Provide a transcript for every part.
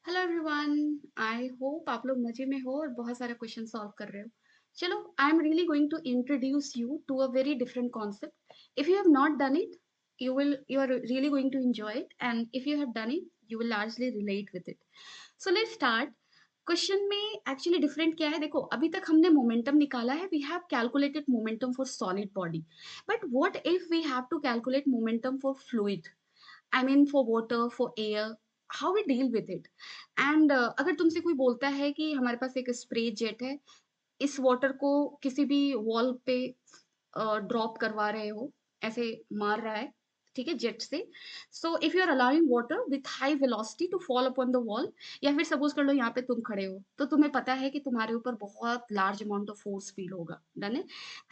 Hello everyone. I hope आप लोग मजे में हो और बहुत सारा क्वेश्चन सॉल्व कर रहे हो। चलो, I am really going to introduce you to a very different concept. If you have not done it, you are really going to enjoy it, and if you have done it, you will largely relate with it. So let's start. Question में actually different क्या है? देखो, अभी तक हमने momentum निकाला है, we have calculated momentum for solid body, but what if we have to calculate momentum for fluid? I mean for water, for air, how we deal with it? And अगर तुमसे कोई बोलता है कि हमारे पास एक स्प्रे जेट है, इस वाटर को किसी भी वॉल पे ड्रॉप करवा रहे हो, ऐसे मार रहा है, ठीक है, जेट से। So if you are allowing water with high velocity to fall upon the wall, या फिर सपोज कर लो यहाँ पे तुम खड़े हो, तो तुम्हें पता है कि तुम्हारे ऊपर बहुत large amount of force feel होगा, डन है।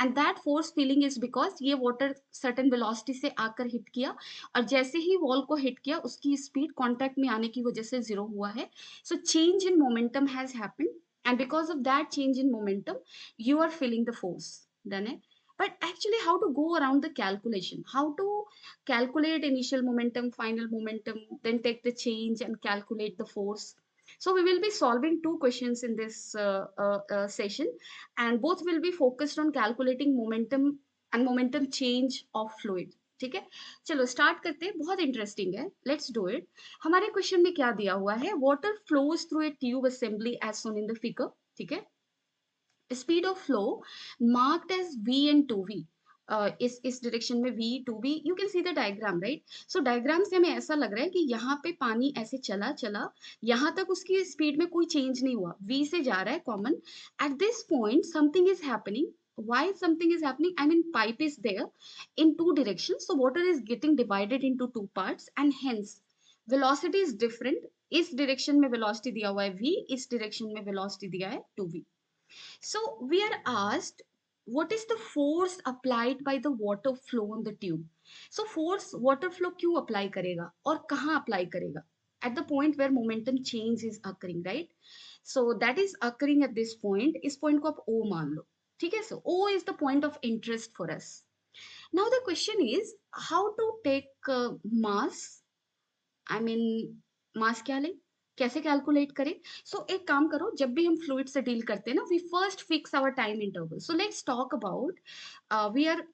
And that force feeling is because ये वाटर सर्टेन वेलोसिटी से आकर हिट किया, और जैसे ही वॉल को हिट किया उसकी स्पीड कांटेक्ट में आने की वजह से जीरो हुआ है। So change in momentum has happened, and because of that change in momentum, you are feeling the force, done it. But actually, how to go around the calculation, how to calculate initial momentum, final momentum, then take the change and calculate the force? So we will be solving two questions in this session, and both will be focused on calculating momentum and momentum change of fluid. ठीक है, चलो start करते हैं, बहुत interesting है, let's do it. हमारे question में क्या दिया हुआ है? Water flows through a tube assembly as shown in the figure, ठीक है। Speed of flow marked as v and 2v। इस डायरेक्शन में v 2v, you can see the diagram, right? So diagram से हमें ऐसा लग रहा है कि यहाँ पे पानी ऐसे चला चला, यहाँ तक उसकी स्पीड में कोई चेंज नहीं हुआ, v से जा रहा है common. At this point something is happening. Why something is happening? I mean, pipe is there in two directions, so water is getting divided into two parts, and hence velocity is different. इस direction में velocity दिया हुआ है v, इस direction में velocity दिया है 2v. So we are asked, what is the force applied by the water flow on the tube? So force water flow क्यों apply करेगा और कहाँ apply करेगा? At the point where momentum change is occurring, right? So that is occurring at this point. इस point को आप O मान लो, ठीक है? So O is the point of interest for us. Now the question is how to take mass, I mean mass क्या ले, कैसे calculate करें? सो एक काम करो, जब भी हम फ्लूइड से डील करते हैं ना, we first fix our time interval. So let's talk about, we are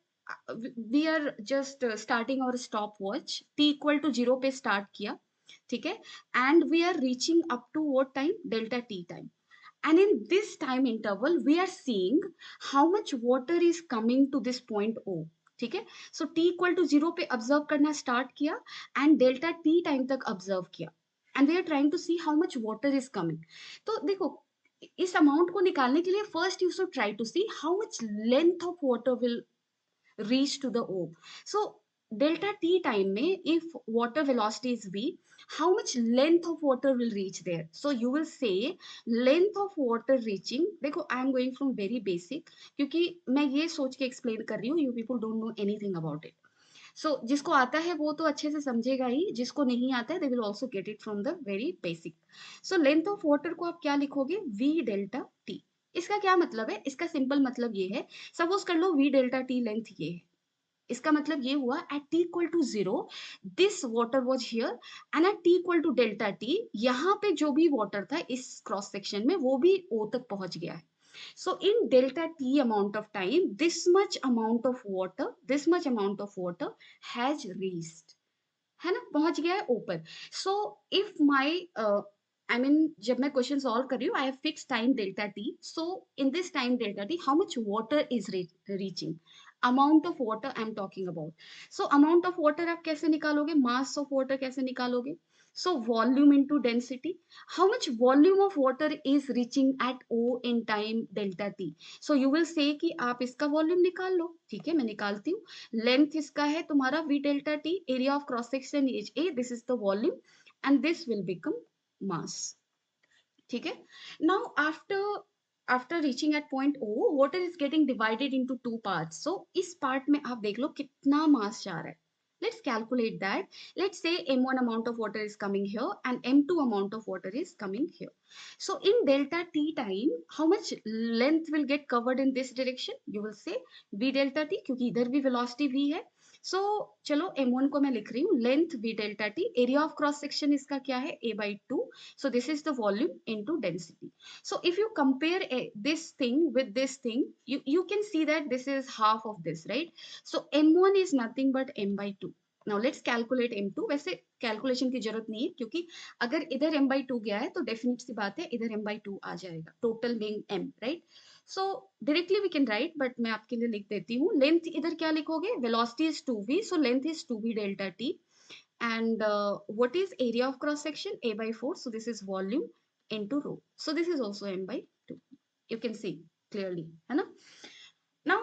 we are just starting our stopwatch, t equal to zero पे स्टार्ट किया, ठीक है। And we are reaching up to what time? Delta t time. And in this time interval we are seeing how much water is coming to this point O, ठीक है। So t equal to zero पे observe करना start किया, and delta t time तक observe किया, and we are trying to see how much water is coming. तो देखो, इस अमाउंट को निकालने के लिए first you should try to see how much length of water will reach to the O. So delta T time में, if water velocity is V, how much length of water will reach there? So you will say length of water reaching, देखो I am going from very basic, क्योंकि मैं ये सोच के explain कर रही हूँ, you people don't know anything about it. So जिसको आता है वो तो अच्छे से समझेगा ही, जिसको नहीं आता है they will also get it from the very basic. So length of water को आप क्या लिखोगे? V delta T. इसका क्या मतलब है? इसका सिंपल मतलब ये है, सपोज कर लो v डेल्टा टी लेंथ ये है, इसका मतलब ये हुआ at t equal to zero this water was here, and at t equal to delta t यहाँ पे जो भी वाटर था इस क्रॉस सेक्शन में वो भी ओ तक पहुंच गया है। So in delta t amount of time this much amount of water has reached, है ना, पहुंच गया है ऊपर। So if my I mean जब मैं क्वेश्चन सॉल्व कर रही हूँ, I have fix time delta t. So in this time delta T how much water is reaching, amount of water I am talking about. So amount of water आप कैसे निकालोगे? Mass of water कैसे निकालोगे? So volume into density, how much volume of water is reaching at O in time delta t. So you will say कि आप इसका volume निकाल लो, ठीक है, मैं निकालती हूँ। लेंथ इसका है तुम्हारा v delta t, area of cross section is a, this is the volume, and this will become mass, ठीक है। Now after reaching at point O, water is getting divided into two parts. So इस part में आप देख लो कितना मास जा रहा है। Let's calculate that. Let's say m1 amount of water is coming here and m2 amount of water is coming here. So in delta t time, how much length will get covered in this direction? You will say v delta t, क्योंकि इधर भी velocity v है, सो चलो m1 को मैं लिख रही हूँ length v delta t, area of cross section इसका क्या है a/2, so this is the volume into density. So if you compare this thing with this thing, you can see that this is half of this, right? So m1 is nothing but m/2. Now let's calculate m2. वैसे calculation की जरूरत नहीं है क्योंकि अगर इधर m/2 गया है तो डेफिनेट सी बात है इधर m/2 आ जाएगा, total being m, right? So directly we can write, but मैं आपके लिए लिख देती हूँ. लेंथ इधर क्या लिखोगे? Velocity is 2v, so length is 2v delta t. And what is area of cross section? A/4, so this is volume into rho, so this is also m/2. You can see clearly, है ना? Now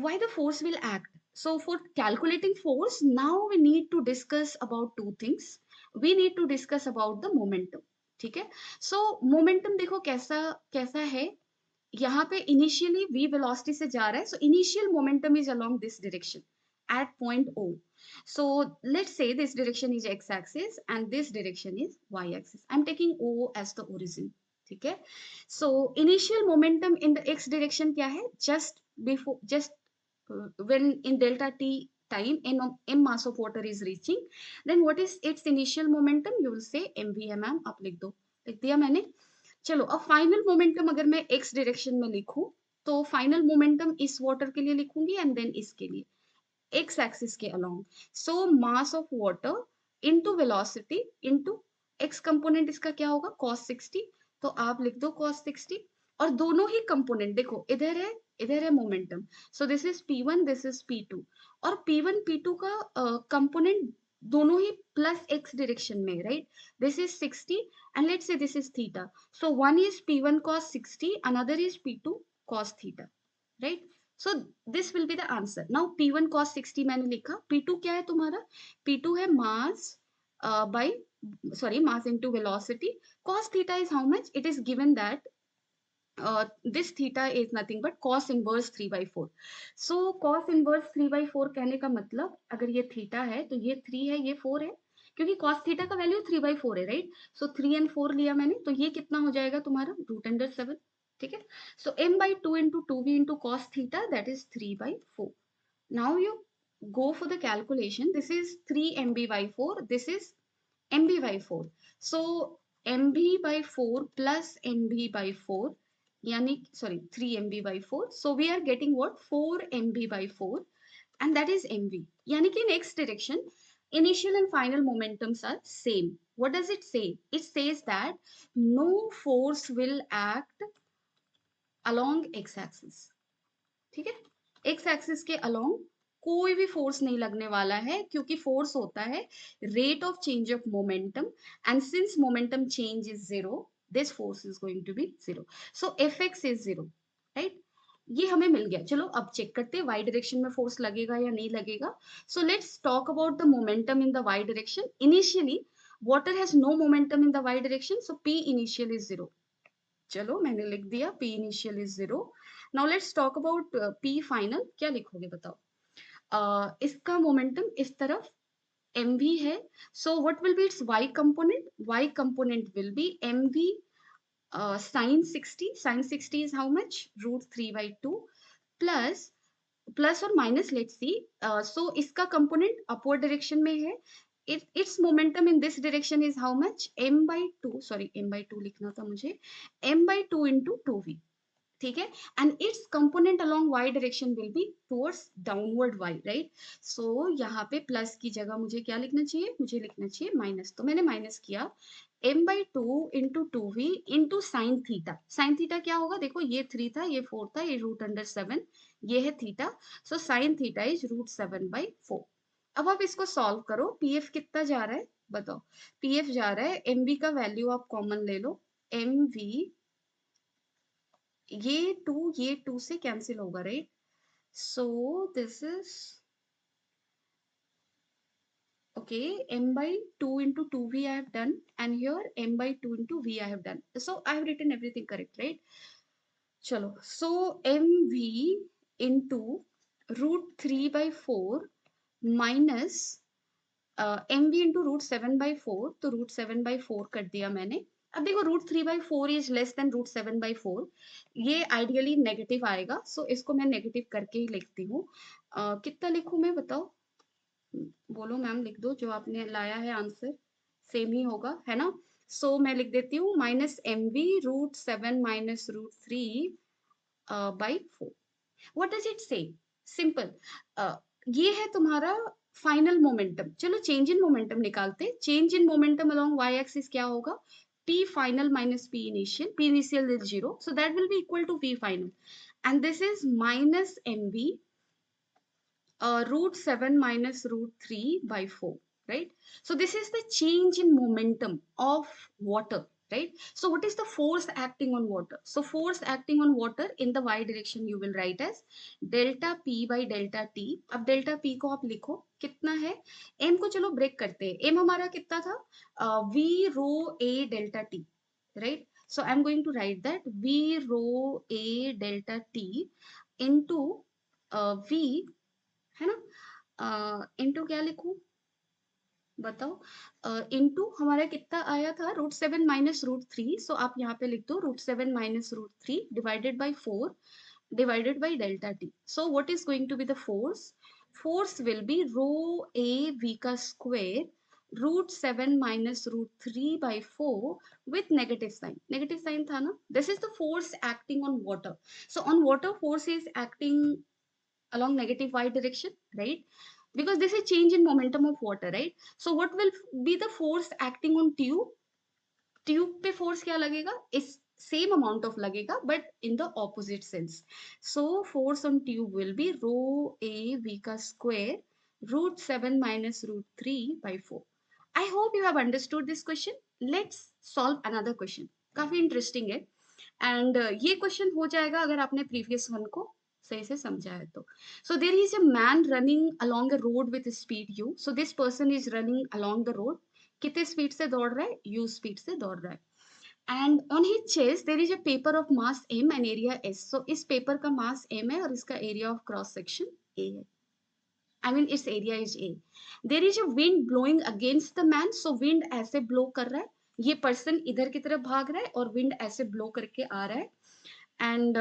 why the force will act? So for calculating force, now we need to discuss about two things. We need to discuss about the momentum. ठीक है? So momentum देखो कैसा कैसा है. यहाँ पे इनिशियली v वेलोसिटी से जा रहा है, so initial momentum is along this direction at point O. So let's say this direction is x axis and this direction is y axis. I'm taking O as the origin. ठीक है? So initial momentum in the x direction क्या है? Just when in delta t time m mass of water is reaching, then what is its initial momentum? You will say mvmm. आप लिख दो. लिख दिया मैंने. चलो अब फाइनल मोमेंटम अगर मैं एक्स डायरेक्शन में लिखूं तो फाइनल मोमेंटम इस वाटर के लिए लिखूंगी एंड देन इसके लिए एक्स एक्सिस के along. So mass of water into velocity into x component इसका क्या होगा? cos 60. तो आप लिख दो cos 60. और दोनों ही कंपोनेंट देखो इधर है momentum, so this is p1, this is p2. और p1 p2 का कंपोनेंट दोनों ही प्लस एक्स डायरेक्शन में, right? This is 60 and let's say this is theta. So one is p1 cos 60, another is p2 cos theta, right? So this will be the answer. Now p1 cos 60 मैंने लिखा, p2 क्या है तुम्हारा? p2 है mass by mass into velocity. Cos theta is how much? It is given that this theta is nothing but cos inverse 3/4. So cos inverse 3/4 कहने का मतलब अगर ये थीटा है तो ये 3 है, ये 4 है, क्योंकि cos थीटा का वैल्यू 3/4 है, राइट? सो 3 and 4 लिया मैंने, तो ये कितना हो जाएगा तुम्हारा? √7. ठीक है? सो m/2 into 2v into cos theta, that is 3/4. Now you go for the calculation. This is 3 mb/4, this is mb/4. So mb/4 plus mb/4, yani sorry 3 mb/4, so we are getting what? 4 mb/4, and that is mv. Yani ki in x direction initial and final momentums are same. What does it say? It says that no force will act along x axis. ठीक है? X axis के along कोई भी force नहीं लगने वाला है, क्योंकि फोर्स होता है rate of change of momentum, and since momentum change is zero, this force is going to be zero. So F x is zero, right? ये हमें मिल गया. चलो अब चेक करते हैं वाई डायरेक्शन में फोर्स लगेगा या नहीं लगेगा. So let's talk about the momentum in the Y direction. Initially water has no momentum in the Y direction, so P initial is zero. चलो मैंने लिख दिया P initial is zero. Now let's talk about P final. क्या लिखोगे बताओ? इसका momentum इस तरफ mv है, so what will be its y component? y component will be mv sin 60. sin 60 is how much? √3/2 plus plus और minus, let's see. सो इसका component upward direction में है. its momentum in this direction is how much? m/2, sorry m/2 लिखना था मुझे, m/2 into 2v. ठीक है? And its component along y direction will be towards downward y, right? So यहाँ पे प्लस की जगह मुझे क्या लिखना चाहिए? मुझे लिखना चाहिए माइनस. तो मैंने माइनस किया m/2 into 2v into sin theta. sin theta क्या होगा? देखो ये 3 था, ये 4 था, ये √7, ये है theta. So sin theta is √7/4. अब आप इसको सॉल्व करो. pf कितना जा रहा है बताओ? pf जा रहा है, mv का वैल्यू आप कॉमन ले लो. mv, ये 2 से कैंसिल होगा, right? So this is okay, m/2 into 2v I have done, and here m/2 into v I have done. So I have written everything correct, right? चलो, so mv into √3/4 minus mv into √7/4, तो √7/4 कर दिया मैंने, अब देखो √3/4 is less than √7/4, ये ideally negative आएगा, सो इसको मैं नेगेटिव करके ही लिखती हूँ। कितना लिखूं मैं बताओ? बोलो मैम, लिख दो जो आपने लाया है आंसर, सेम ही होगा है ना। सो मैं लिख देती हूँ -mv √7 - √3/4। What does it say? Simple. ये है तुम्हारा फाइनल मोमेंटम। चलो चेंज इन मोमेंटम निकालते। Change in momentum along Y axis क्या होगा? p final minus p initial. P initial is 0, so that will be equal to p final, and this is minus mv √7 - √3/4, right? So this is the change in momentum of water, right? So what is the force acting on water? So force acting on water in the y direction you will write as delta p by delta t. अब delta p को आप लिखो कितना है, m को चलो break करते हैं, m हमारा कितना था? v rho a delta t, right? So I'm going to write that v rho a delta t into v, है ना, इंटू क्या लिखूं बताओ? इंटू हमारा कितना आया था? √7 - √3, सो आप यहाँ पे लिख दो √7 - √3 divided by 4 divided by delta t. So what is going to be the force? Force will be rho a v का square √7 - √3/4 with negative sign. Negative sign था ना? This is the force acting on water. So on water, force is acting along negative y direction, right? Because this is change in momentum of water, right? So what will be the force acting on tube? Tube पे force क्या लगेगा? इस same amount of लगेगा but in the opposite sense. So force on tube will be rho a v का square √7 - √3/4। I hope you have understood this question. Let's solve another question, काफी interesting है। एंड ये question हो जाएगा अगर आपने प्रीवियस वन को सही से समझा है तो। So there is a man running along a road with speed u. So this person is running along the road, कितने स्पीड से दौड़ रहा है? u स्पीड से दौड़ रहा है। And on his chest there is a paper of mass m and area s. सो इस पेपर का मास m है और इसका area of cross section a है। I mean it's area is a. There is a wind blowing against the man, so wind ऐसे blow कर रहा है, ये पर्सन इधर की तरफ भाग रहा है और विंड ऐसे ब्लो करके आ रहा है and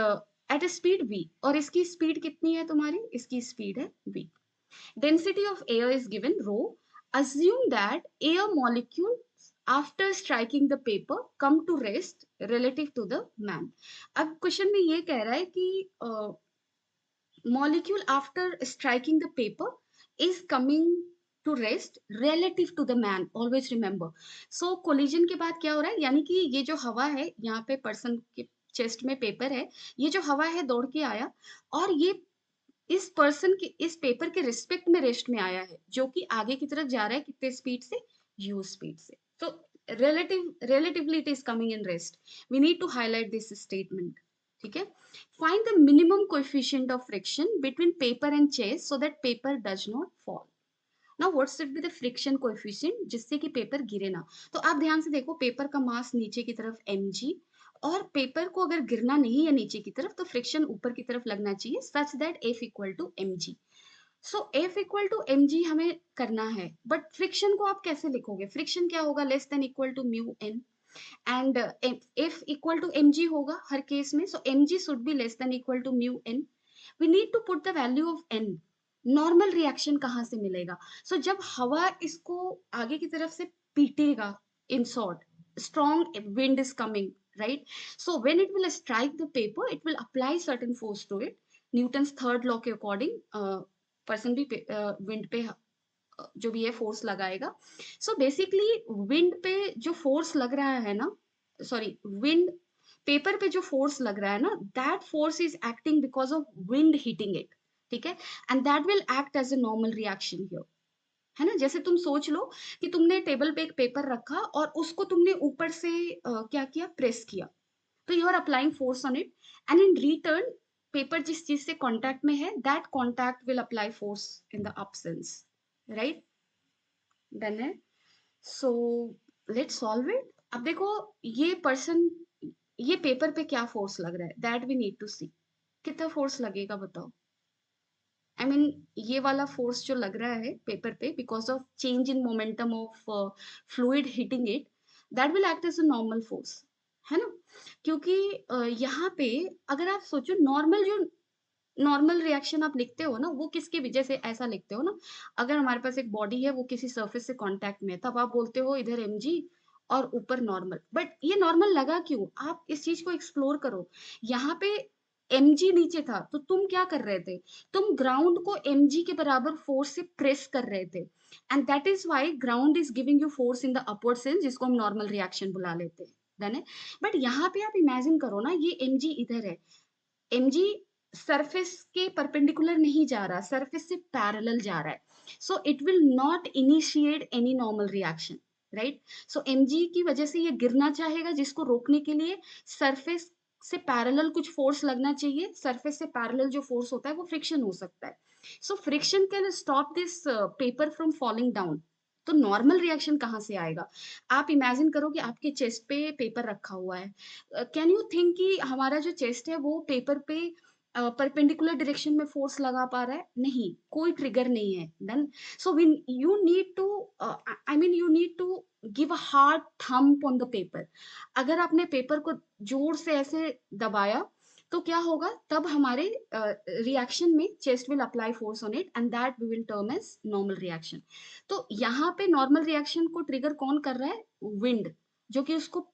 at a speed v। और इसकी स्पीड कितनी है तुम्हारी? इसकी स्पीड है v। Density of air is given rho. Assume that air molecules after striking the paper come to rest relative to the man. अब क्वेश्चन में ये कह रहा है कि molecule after striking the paper is coming to rest relative to the man. Always remember. So collision के बाद क्या हो रहा है? यानी कि ये जो हवा है, यहाँ पे पर्सन के चेस्ट में पेपर है, ये जो हवा है दौड़ के आया और ये इस पर्सन के इस पेपर के रिस्पेक्ट में रेस्ट में आया है, जो कि आगे की तरफ जा रहा है कितने स्पीड से? u स्पीड से। तो relatively it is coming in rest. We need to highlight this statement. ठीक है। find the minimum coefficient of friction between paper and chase so that paper does not fall. Now what should be the friction coefficient जिससे कि paper गिरे ना? तो आप ध्यान से देखो, पेपर का मास नीचे की तरफ mg, और पेपर को अगर गिरना नहीं है नीचे की तरफ तो फ्रिक्शन ऊपर की तरफ लगना चाहिए such that F equal to mg. So F equal to mg हमें करना है, बट फ्रिक्शन को आप कैसे लिखोगे? फ्रिक्शन क्या होगा? Less than equal to mu n, and F equal to mg होगा हर केस में, so mg should be less than equal to mu n. We need to put the value of n. Normal reaction कहाँ से मिलेगा? सो जब हवा इसको आगे की तरफ से पीटेगा, in short strong wind is coming, right? So when it will strike the paper, it will apply certain force to it. Newton's third law के according पर्सन भी विंड पे जो भी है फोर्स लगाएगा। सो बेसिकली विंड पे जो force लग रहा है ना, सॉरी, विंड पेपर पे जो फोर्स लग रहा है ना, that force is acting because of wind hitting it. ठीक है, and that will act as a normal reaction here, है ना। जैसे तुम सोच लो कि तुमने टेबल पे एक पेपर रखा और उसको तुमने ऊपर से क्या किया? प्रेस किया, तो you are applying force on it, and in return paper जिस चीज से कांटेक्ट में है, that contact will apply force in the absence, right? Done है। So let's solve it. अब देखो, ये पर्सन, ये पेपर पे क्या फोर्स लग रहा है, दैट वी नीड टू सी। कितना फोर्स लगेगा बताओ? आई मीन ये वाला फोर्स जो लग रहा है पेपर पे because of change in momentum of fluid hitting it, that will act as a normal force, है ना? क्योंकि यहाँ पे अगर आप सोचो नॉर्मल जो नॉर्मल रिएक्शन आप लिखते हो ना, वो किसकी वजह से ऐसा लिखते हो ना, अगर हमारे पास एक बॉडी है वो किसी सरफेस से कांटेक्ट में है, तब आप बोलते हो इधर mg और ऊपर नॉर्मल। बट ये नॉर्मल लगा क्यों? आप इस चीज को एक्सप्लोर करो। यहाँ पे mg नीचे था तो तुम क्या कर रहे थे? तुम ग्राउंड को mg के बराबर फोर्स से प्रेस कर रहे थे, and that is why ground is giving you force in the upward sense, जिसको हम नॉर्मल रिएक्शन बुला लेते हैं। डन है? बट यहाँ पे आप इमेजिन करो ना, ये mg इधर है, mg सरफेस के परपेंडिकुलर नहीं जा रहा, सरफेस से पैरेलल जा रहा है, so it will not initiate any normal reaction, right? So mg की वजह से ये गिरना चाहेगा, जिसको रोकने के लिए सरफेस से पैरेलल कुछ फोर्स लगना चाहिए। सरफेस से पैरेलल जो फोर्स होता है वो फ्रिक्शन हो सकता है। So friction can stop this paper from falling down. तो नॉर्मल रिएक्शन कहाँ से आएगा? आप इमेजिन करो कि आपके चेस्ट पे पेपर रखा हुआ है, कैन यू थिंक कि हमारा जो चेस्ट है वो पेपर पे परपेंडिकुलर डायरेक्शन में फोर्स लगा पा रहा है? नहीं, कोई ट्रिगर नहीं है। Done? So we you need to, I mean you need to give a hard thump on the paper. अगर आपने पेपर को जोर से ऐसे दबाया तो क्या होगा? तब हमारे रिएक्शन में chest will apply force on it, and that we will term as normal reaction. तो यहाँ पे नॉर्मल रिएक्शन को ट्रिगर कौन कर रहा है? विंड, जो कि उसको,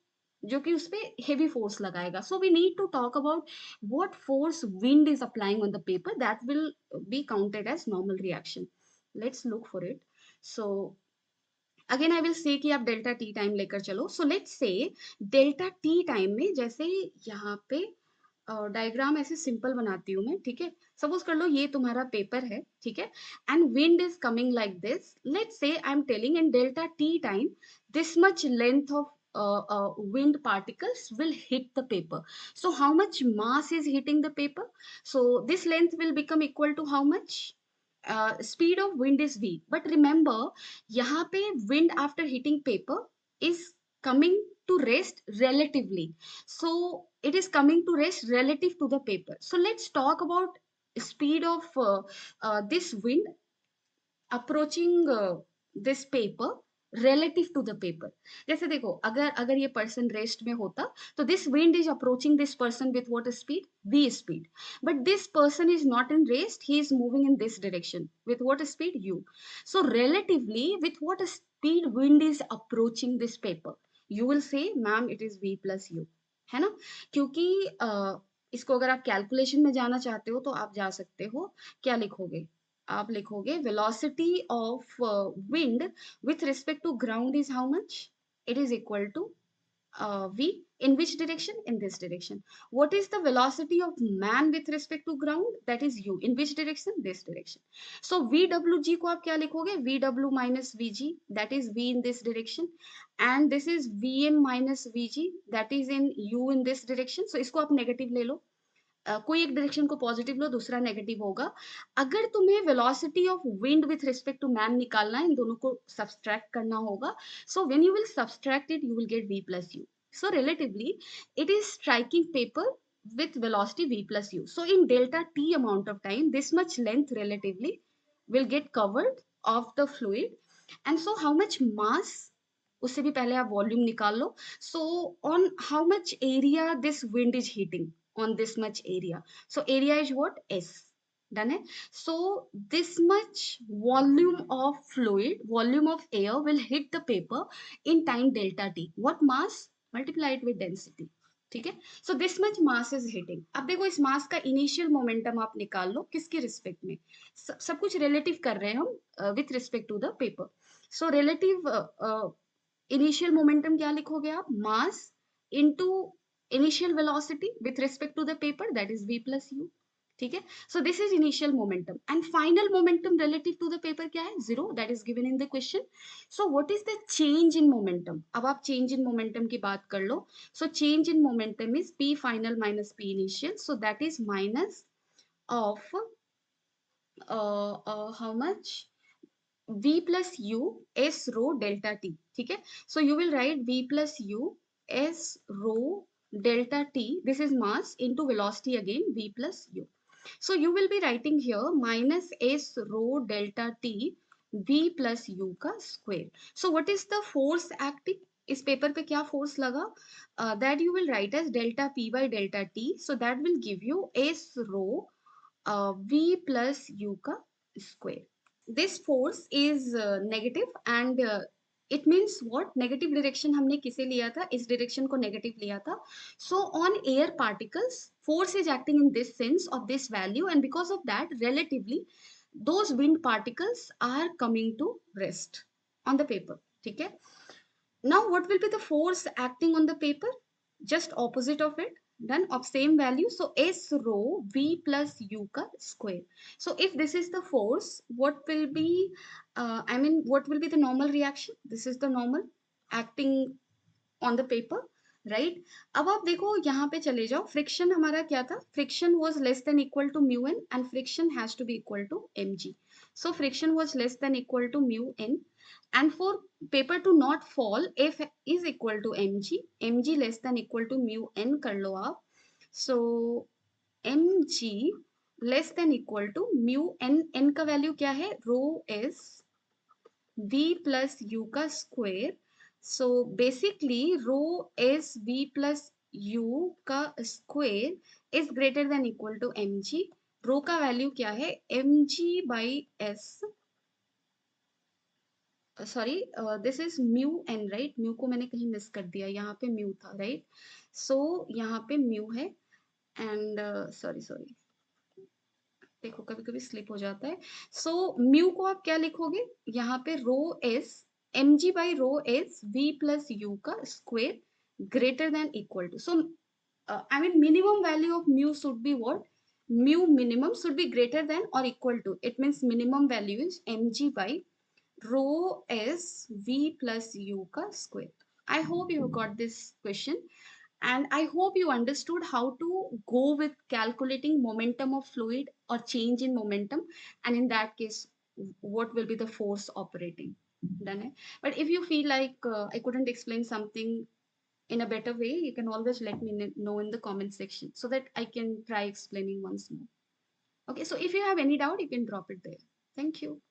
जो कि उस पे हेवी फोर्स लगाएगा। So we need to talk about what force wind is applying on the paper, that will be counted as normal reaction. Let's look for it. So again I will say कि आप delta t time लेकर चलो। So let's say delta t time में, जैसे यहाँ पे diagram ऐसे simple बनाती हूँ मैं, ठीक है? सपोज कर लो ये तुम्हारा पेपर है, ठीक है? And wind is coming like this. Let's say I am telling in delta t time this much length of wind particles will hit the paper. So how much mass is hitting the paper? So this length will become equal to how much? Speed of wind is v. But remember, यहाँ पे wind after hitting paper is coming to rest relatively. So it is coming to rest relative to the paper. So let's talk about speed of this wind approaching this paper relative to the paper. जैसे देखो, अगर अगर ये person rest में होता तो this wind is approaching this person with what speed? V speed. But this person is not in rest, he is moving in this direction with what speed? U. So relatively, with what speed wind is approaching this paper? You will say, ma'am, it is V plus U, है ना? क्योंकि इसको अगर आप calculation में जाना चाहते हो तो आप जा सकते हो। क्या लिखोगे? आप लिखोगे velocity of wind with respect to ground is how much? It is equal to v in which direction? In this direction. What is the velocity of man with respect to ground? That is u. In which direction? This direction. So vwg को आप क्या लिखोगे? vw minus vg, that is v in this direction, and this is vm minus vg, that is in u in this direction. So इसको आप negative ले लो। कोई एक direction को पॉजिटिव लो, दूसरा नेगेटिव होगा। अगर तुम्हें velocity of wind with respect to man निकालना है, इन दोनों को सब्सट्रैक्ट करना होगा। So when you will subtract it, you will get v plus u. So relatively, it is striking paper with velocity v plus u. So in delta t amount of time, this much length relatively will get covered of the fluid. And so how much mass? उससे भी पहले आप volume निकाल लो। So on how much area this wind is hitting? on this much area. So area is what? S. Done है? So this much volume of fluid, volume of air will hit the paper in time delta t. What mass? Multiply it with density. ठीक है? So this much mass is hitting. अब देखो इस मास का initial momentum आप निकाल लो, किसके respect में? सब कुछ रिलेटिव कर रहे हैं हम with respect to the paper. So relative initial momentum क्या लिखोगे आप? Mass into initial velocity with respect to the paper, that is v plus u. ठीक है? So this is initial momentum, and final momentum relative to the paper क्या है? Zero. That is given in the question. So what is the change in momentum? अब आप change in momentum की बात कर लो। So change in momentum is p final minus p initial. So that is minus of how much? v plus u s rho delta t. ठीक है? So you will write v plus u s rho delta t, this is mass, into velocity again v plus u. So you will be writing here minus s rho delta t v plus u का square. So what is the force acting? इस paper पे क्या force लगा, that you will write as delta P by delta t, so that will give you as rho v plus u का square. This force is negative and it means what, negative direction हमने किसे लिया था, इस direction को negative लिया था. So on air particles force is acting in this sense of this value, and because of that relatively those wind particles are coming to rest on the paper. ठीक है. Now what will be the force acting on the paper? Just opposite of it, done, of same value. So S rho V plus U ka square. So if this is the force, what will be, what will be the normal reaction? This is the normal acting on the paper, right? अब आप देखो यहाँ पे चले जाओ, friction हमारा क्या था, friction was less than equal to mu n and friction has to be equal to mg. So friction was less than equal to mu n, and for paper to not fall, F is equal to mg, mg less than equal to mu n कर लो आप. So mg less than equal to mu n, n का value क्या है, rho s v plus u का square. So basically rho s v plus u का square is greater than equal to m g. Rho का value क्या है, m g by s, sorry this is mu n, right. Mu को मैंने कहीं miss कर दिया, यहाँ पे म्यू था, राइट. सो यहाँ पे म्यू है, एंड सॉरी सॉरी, देखो कभी कभी स्लिप हो जाता है. सो म्यू को आप क्या लिखोगे, यहाँ पे rho s m g by rho s v plus u का square greater than equal to. So I mean minimum value of mu should be what, mu minimum should be greater than or equal to, it means minimum value is mg by rho s v plus u ka square. I hope you got this question, and I hope you understood how to go with calculating momentum of fluid or change in momentum, and in that case what will be the force operating. Done hai? But if you feel like I couldn't explain something in a better way, you can always let me know in the comment section so that I can try explaining once more. Okay, so if you have any doubt, you can drop it there. Thank you.